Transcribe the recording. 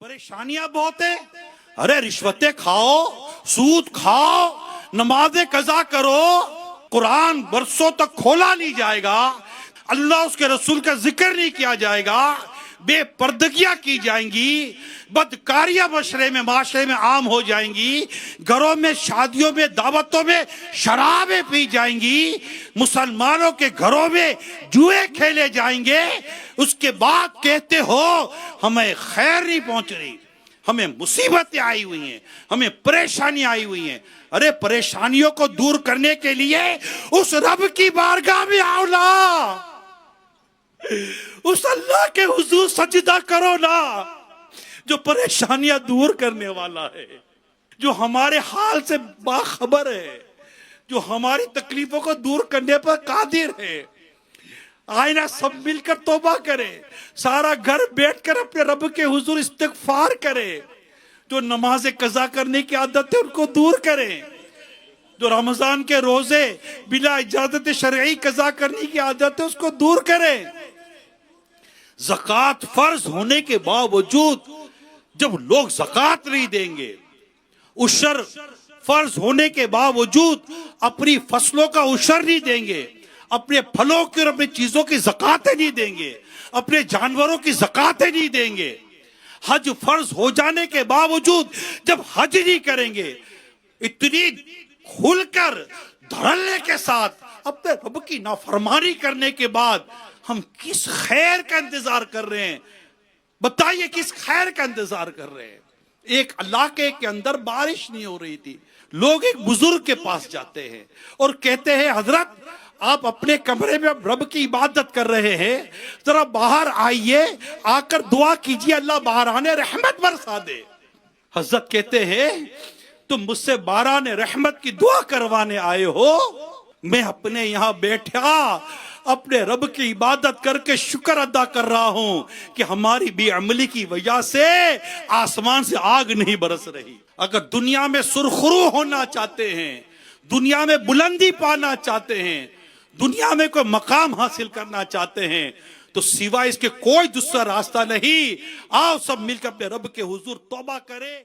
परेशानियां बहुत है। अरे रिश्वतें खाओ, सूद खाओ, नमाजें कजा करो, कुरान बरसों तक खोला नहीं जाएगा, अल्लाह उसके रसूल का जिक्र नहीं किया जाएगा, बेपर्दगियां की जाएंगी, बदकारियां माशरे में आम हो जाएंगी, घरों में शादियों में दावतों में शराबें पी जाएंगी, मुसलमानों के घरों में जुए खेले जाएंगे। उसके बाद कहते हो हमें खैर नहीं पहुंच रही, हमें मुसीबतें आई हुई हैं, हमें परेशानी आई हुई हैं। अरे परेशानियों को दूर करने के लिए उस रब की बारगाह में आओ ना, उस अल्लाह के हुजूर सजदा करो ना, जो परेशानियां दूर करने वाला है, जो हमारे हाल से बाखबर है, जो हमारी तकलीफों को दूर करने पर कादिर है। आए ना सब मिलकर तौबा करें, सारा घर बैठकर अपने रब के हुजूर इस्तिगफार करें, जो नमाज़े कज़ा करने की आदत है उनको दूर करें, जो रमजान के रोजे बिना इजाजत शरई कज़ा करने की आदत है उसको दूर करें। ज़कात फर्ज होने के बावजूद जब लोग ज़कात नहीं देंगे, उशर फर्ज होने के बावजूद अपनी फसलों का उशर नहीं देंगे, अपने फलों की और अपनी चीजों की ज़कातें नहीं देंगे, अपने जानवरों की ज़कातें नहीं देंगे, हज फर्ज हो जाने के बावजूद जब हज नहीं करेंगे, इतनी खुलकर धड़ल्ले के साथ अपने रब की नाफरमानी करने के बाद हम किस खैर का इंतजार कर रहे हैं? बताइए किस खैर का इंतजार कर रहे हैं? एक इलाके के अंदर बारिश नहीं हो रही थी, लोग एक बुजुर्ग के पास जाते हैं और कहते हैं हजरत आप अपने कमरे में रब की इबादत कर रहे हैं, जरा बाहर आइए, आकर दुआ कीजिए अल्लाह बाहरान रहमत बरसा दे। हजरत कहते हैं तुम मुझसे बारान रहमत की दुआ करवाने आए हो, मैं अपने यहाँ बैठा अपने रब की इबादत करके शुक्र अदा कर रहा हूं कि हमारी बेअमली की वजह से आसमान से आग नहीं बरस रही। अगर दुनिया में सुरखरू होना चाहते हैं, दुनिया में बुलंदी पाना चाहते हैं, दुनिया में कोई मकाम हासिल करना चाहते हैं, तो सिवाय इसके कोई दूसरा रास्ता नहीं। आओ सब मिलकर अपने रब के हुजूर तौबा करें।